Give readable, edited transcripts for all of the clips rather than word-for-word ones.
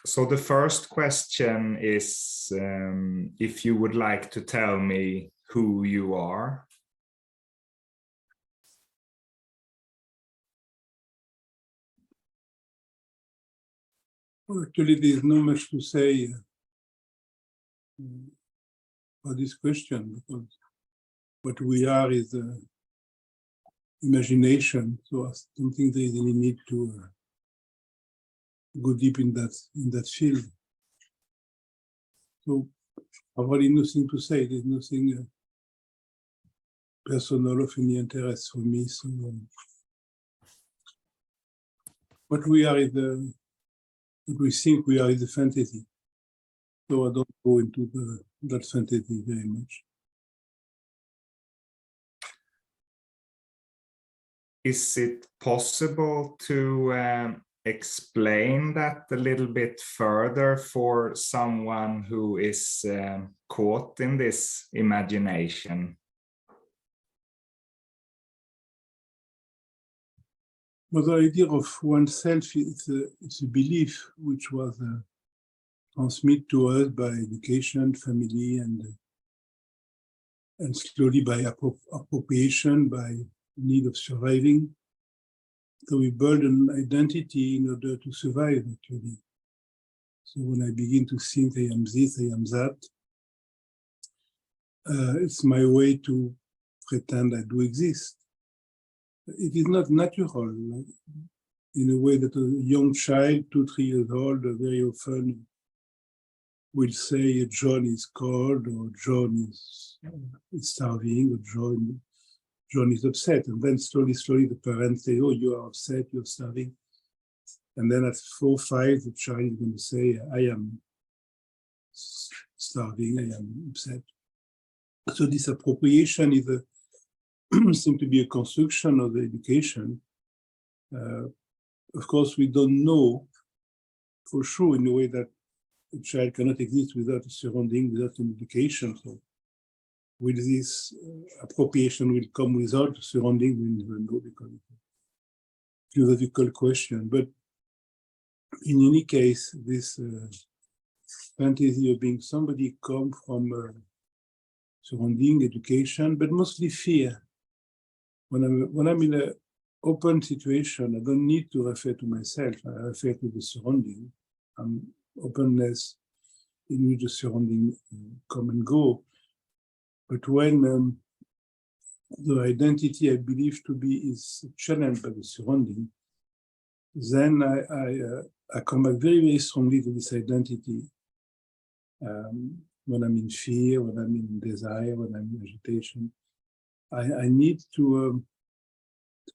So the first question is if you would like to tell me who you are. Well, actually, there's not much to say about this question, because what we are is imagination. So I don't think there is any need to go deep in that field. So I've really nothing to say. There's nothing personal of any interest for me. So what we are is what we think we are is a fantasy. So I don't go into that fantasy very much. Is it possible to explain that a little bit further for someone who is caught in this imagination? Well, the idea of oneself is a belief which was transmitted to us by education, family, and slowly by appropriation, by need of surviving. So we build an identity in order to survive, actually. So when I begin to think I am this, I am that, it's my way to pretend I do exist. It is not natural, in a way that a young child, 2, 3 years old, very often will say John is cold, or John is starving, or John is upset. And then slowly, the parents say, oh, you are upset, you're starving. And then at 4, 5, the child is going to say, I am starving, I am upset. So this appropriation is seems to be a construction of the education. Of course, we don't know for sure in a way that a child cannot exist without a surrounding, without an education. So will this appropriation will come without a surrounding? We never know, because it's a philosophical question. But in any case, this fantasy of being somebody come from surrounding, education, but mostly fear. When I'm in an open situation, I don't need to refer to myself. I refer to the surrounding. Openness in which the surrounding come and go. But when the identity I believe to be is challenged by the surrounding, then I come back very, very strongly to this identity. When I'm in fear, when I'm in desire, when I'm in agitation, I need to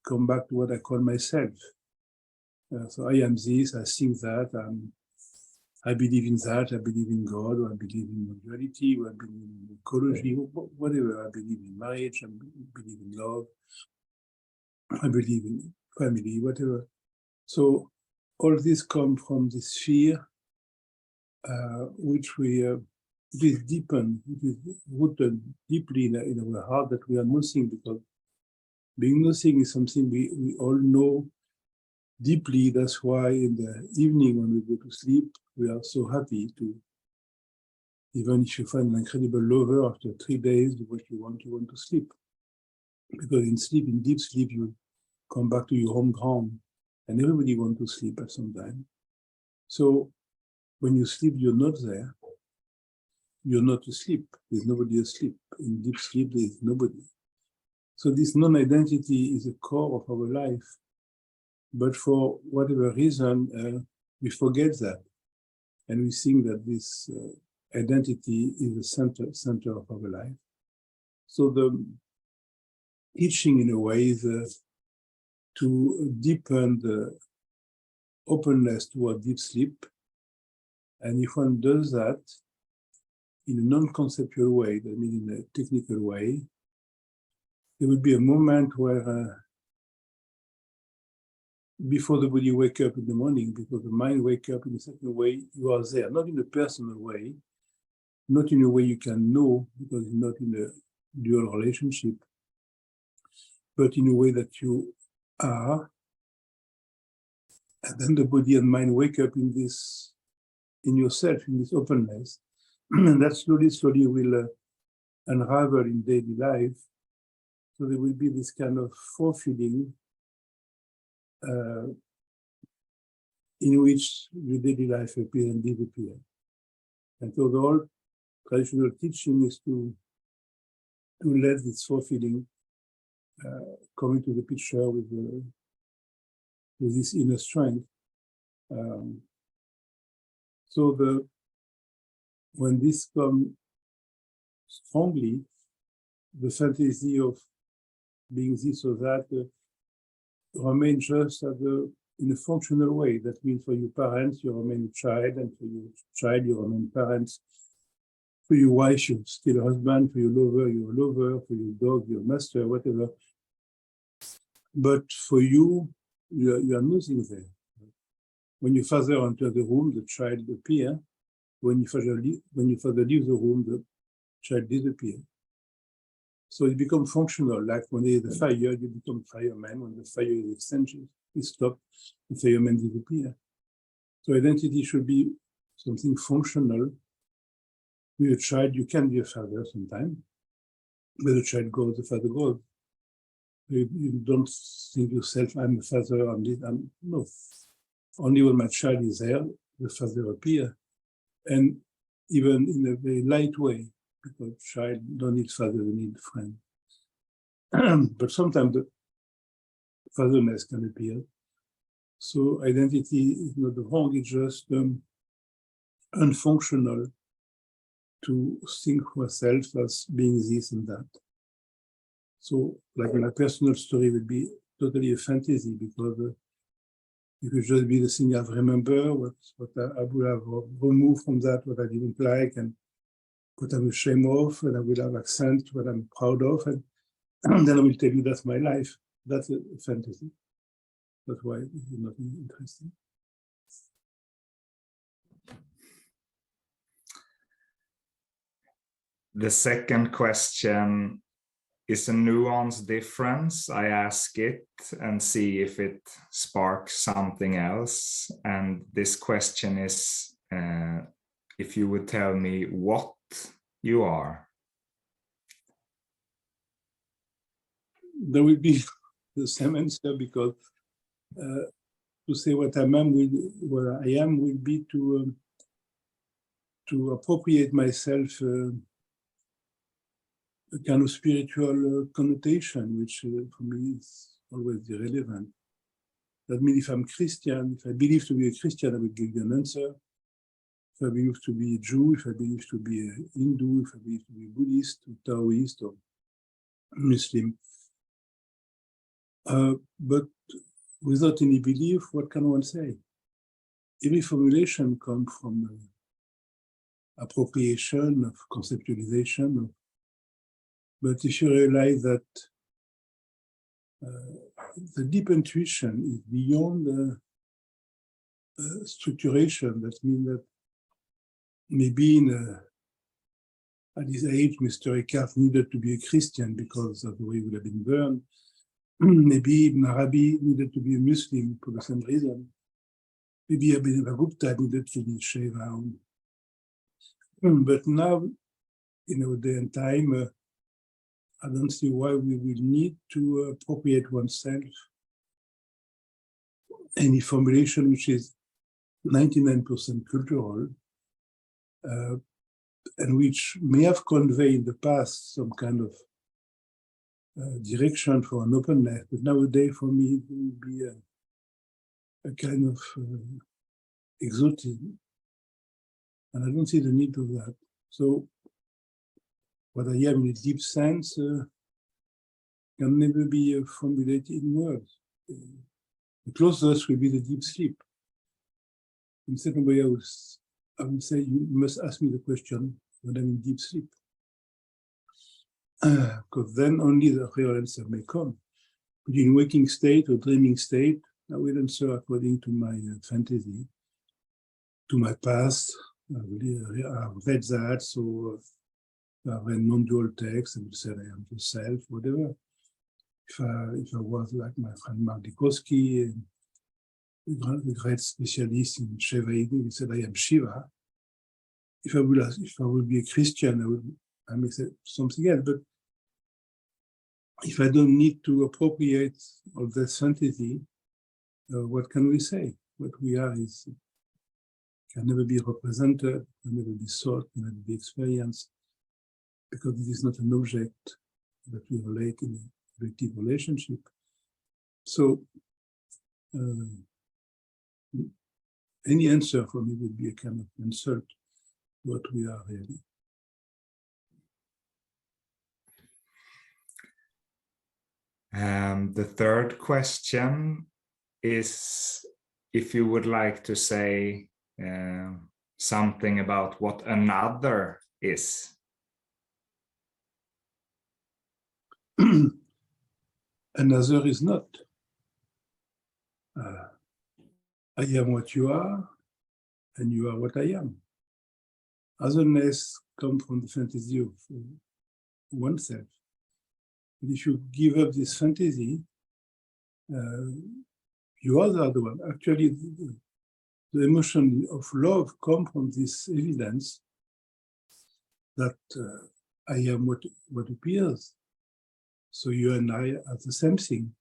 come back to what I call myself. So I am this, I think that, I believe in that, I believe in God, or I believe in reality, or I believe in ecology, whatever. I believe in marriage, I believe in love, I believe in family, whatever. So all this comes from this fear, which it is deepened, it is rooted deeply in our heart that we are nothing, because being nothing is something we all know deeply. That's why in the evening when we go to sleep, we are so happy to, even if you find an incredible lover after 3 days, what you want to sleep. Because in deep sleep, you come back to your home ground, and everybody wants to sleep at some time. So when you sleep, you're not there. You're not asleep. There's nobody asleep. In deep sleep, there's nobody. So this non-identity is the core of our life. But for whatever reason, we forget that. And we think that this identity is the center of our life. So the teaching, in a way, is to deepen the openness toward deep sleep. And if one does that in a non-conceptual way, that means in a technical way, there will be a moment where before the body wake up in the morning, because the mind wake up in a certain way, you are there, not in a personal way, not in a way you can know, because you're not in a dual relationship, but in a way that you are. And then the body and mind wake up in this in yourself, in this openness, and that slowly will unravel in daily life. So there will be this kind of forefeeding in which your daily life appears and disappears. And so the whole traditional teaching is to let this forefeeding come into the picture with this inner strength. So when this comes strongly, the fantasy of being this or that remains just in a functional way. That means for your parents, you remain a child, and for your child, you remain parents. For your wife, you're still a husband. For your lover, you're a lover. For your dog, you're a master, whatever. But for you, you are nothing there. When your father enters the room, the child appears. When your father leaves the room, the child disappears. So it becomes functional. Like when there is a fire, you become fireman. When the fire is extinguished, it stops, the fireman disappears. So identity should be something functional. With a child, you can be a father sometimes. When the child goes, the father goes. You don't think yourself, I'm a father, no. Only when my child is there, the father appears. And even in a very light way, because child don't need father, they need friend. But sometimes the fatherness can appear. So identity is not wrong, it's just unfunctional to think of ourselves as being this and that. So, like my personal story would be totally a fantasy, because it would just be the thing I've remembered, what I would have removed from that, what I didn't like, and what I'm ashamed of, and I will have accent what I'm proud of, and then I will tell you that's my life. That's a fantasy. That's why it's not interesting. The second question is a nuance difference. I ask it and see if it sparks something else. And this question is, if you would tell me what you are. There will be the same answer, because to say what I am will be to appropriate myself a kind of spiritual connotation, which for me is always irrelevant. That means if I'm Christian, if I believe to be a Christian, I will give you an answer. If I believe to be a Jew, if I believe to be a Hindu, if I believe to be a Buddhist, or Taoist, or Muslim. But without any belief, what can one say? Every formulation comes from appropriation, of conceptualization. But if you realize that the deep intuition is beyond structuration, that means that maybe at his age, Mr. Eckhart needed to be a Christian because of the way he would have been born. Maybe Ibn Arabi needed to be a Muslim for the same reason. Maybe Abhinav Gupta needed to be Shiva. But now, in our day and time, I don't see why we will need to appropriate oneself any formulation which is 99% cultural, and which may have conveyed in the past some kind of direction for an openness, but nowadays for me it will be a kind of exotic, and I don't see the need of that. So what I am in a deep sense can never be formulated in words. The closest will be the deep sleep. In a certain way, I would say you must ask me the question when I'm in deep sleep. Because then only the real answer may come. But in waking state or dreaming state, I will answer according to my fantasy, to my past. I've read that, so I've read non-dual text, and said I am the self, whatever. If I was like my friend Mark Dikowski, a great specialist in Shivaism, he said I am Shiva. if I would be a Christian, I may say something else. But if I don't need to appropriate all this fantasy, what can we say? What we are can never be represented, can never be sought, can never be experienced, because it is not an object that we relate in a collective relationship. So any answer for me would be a kind of insult to what we are really. The third question is if you would like to say something about what another is. Another is not. I am what you are, and you are what I am. Otherness comes from the fantasy of oneself. But if you give up this fantasy, you are the other one. Actually, the emotion of love comes from this evidence that I am what appears. So you and I are the same thing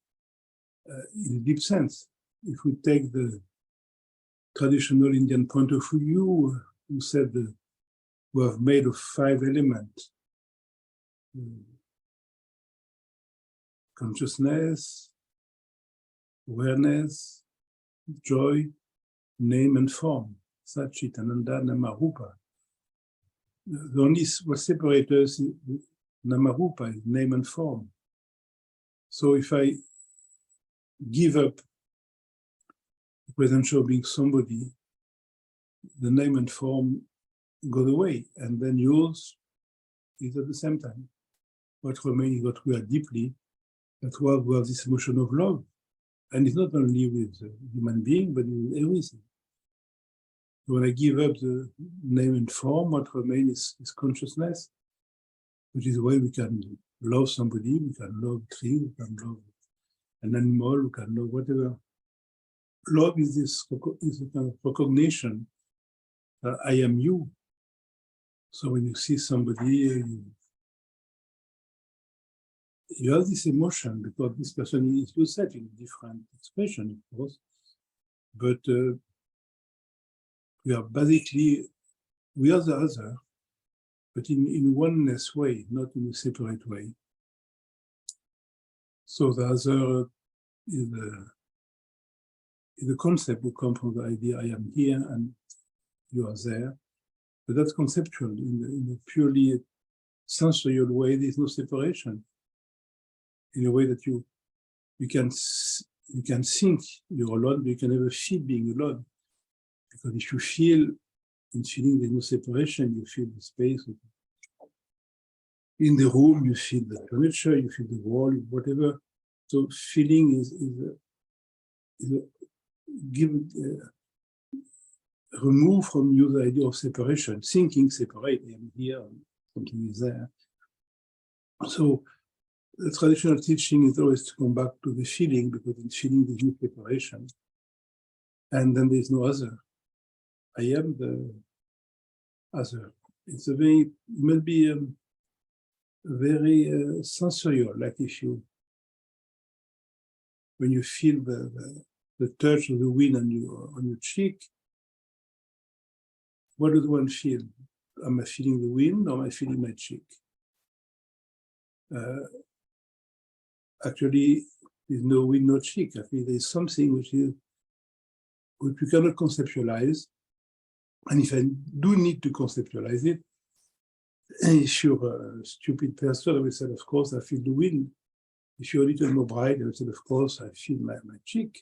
in a deep sense. If we take the traditional Indian point of view, who said we are made of 5 elements: consciousness, awareness, joy, name and form. Satchit, Ananda, Namarupa. The only what separates us is Namarupa, is name and form. So if I give up the potential of being somebody, the name and form go away, and then yours is at the same time. What remains is what we are deeply, that's why we have this emotion of love. And it's not only with human being, but with everything. When I give up the name and form, what remains is consciousness, which is the way we can love somebody, we can love a tree, we can love an animal, we can love whatever. Love is this is a kind of recognition that I am you. So when you see somebody, you have this emotion because this person is yourself in a different expression, of course. But we are basically, we are the other, but in oneness way, not in a separate way. So the other is the concept will come from the idea I am here and you are there. But that's conceptual. In a purely sensorial way, there's no separation. In a way that you can think you're alone, but you can never feel being alone. Because if you feel, in feeling there's no separation, you feel the space. In the room, you feel the furniture, you feel the wall, whatever. So feeling is remove from you the idea of separation. Thinking separate, I am here, something is there. So the traditional teaching is always to come back to the feeling, because in feeling there's no separation. And then there's no other. I am the other. It's a very, it must be very sensorial, like if you, when you feel the touch of the wind on your cheek, what does one feel? Am I feeling the wind or am I feeling my cheek? Actually, there's no wind, no cheek. I think there's something which we cannot conceptualize. And if I do need to conceptualize it, if you're a stupid person, I will say, of course, I feel the wind. If you're a little more bright, I will say, of course, I feel my cheek.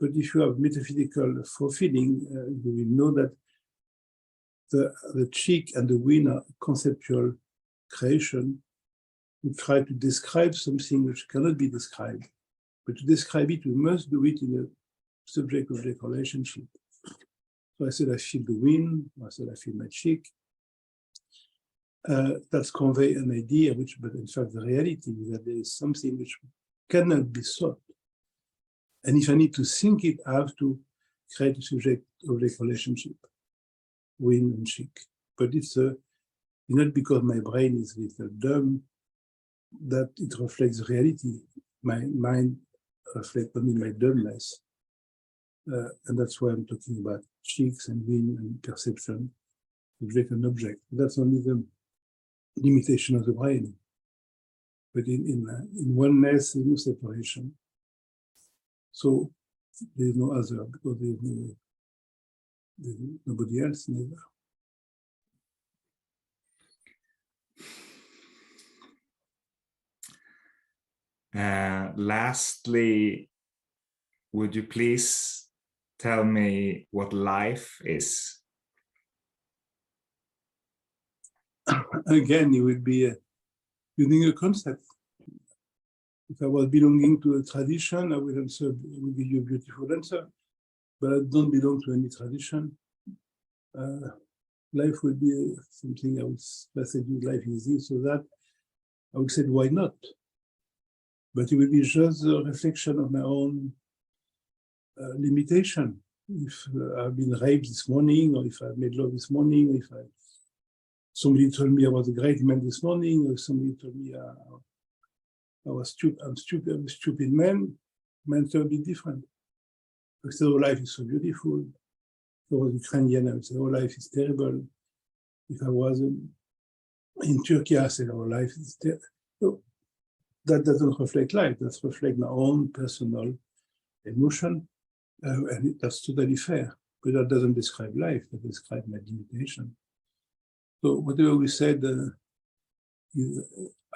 But if you have metaphysical feeling, you will know that the cheek and the wind are conceptual creation. We try to describe something which cannot be described. But to describe it, we must do it in a subject-object relationship. So I said, I feel the wind. I said, I feel my cheek. That's convey an idea, but in fact, the reality is that there is something which cannot be sought. And if I need to think it, I have to create a subject-object relationship, wind and cheek. but it's not because my brain is a little dumb that it reflects reality. My mind reflects only my dumbness. And that's why I'm talking about cheeks and wind and perception, subject and object. That's only the limitation of the brain. But in oneness, there's no separation. So there's no other, because there's nobody else neither. Lastly, would you please tell me what life is? Again, it would be using a concept. If I was belonging to a tradition, I would give you a beautiful answer. But I don't belong to any tradition. Life would be something I would say, life is this or that. I would say, why not? But it would be just a reflection of my own limitation. If I've been raped this morning, or if I've made love this morning, if somebody told me I was a great man this morning, or somebody told me I'm a stupid man, my answer would be different. I would say, oh, life is so beautiful. If I was Ukrainian, I would say, oh, life is terrible. If I was in Turkey, I said, oh, life is terrible. So that doesn't reflect life. That reflects my own personal emotion. And that's totally fair. But that doesn't describe life. That describes my limitation. So whatever we said is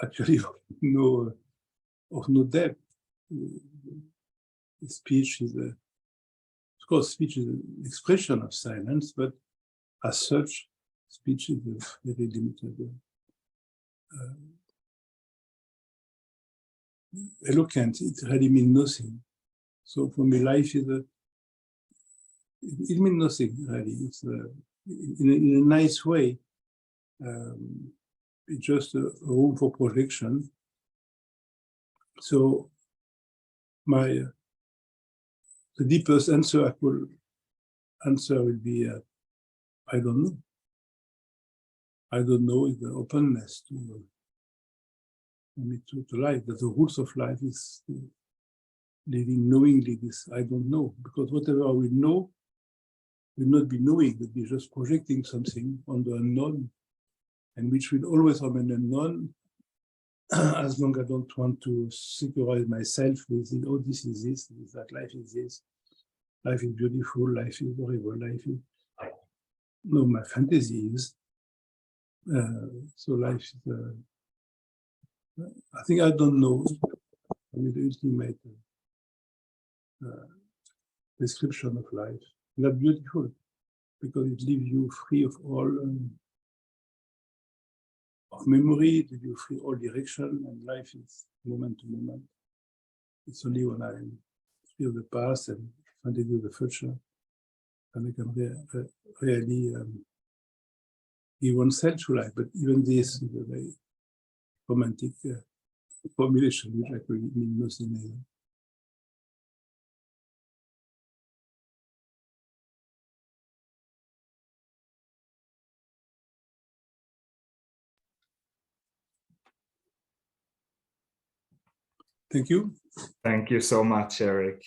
actually of no depth. Speech is of course, speech is an expression of silence, but as such, speech is a very limited. Eloquent, it really means nothing. So for me, life is it means nothing, really. It's in a nice way. It's just a room for projection. So the deepest answer I could answer would be, I don't know. I don't know is the openness to life. That the rules of life is living knowingly this I don't know. Because whatever we know will not be knowing, will be just projecting something on the unknown, and which will always remain unknown as long as I don't want to securize myself with, oh, this is this, that life is this, life is beautiful, life is horrible, life is... No, my fantasy is. So life is... I think I don't know with the ultimate description of life. That's beautiful, because it leaves you free of all of memory, it leaves you free all direction, and life is moment to moment. It's only when I'm free of the past and fantasy of the future, and I can really give oneself to life. But even this is a very romantic formulation, which actually means nothing either. Thank you. Thank you so much, Eric.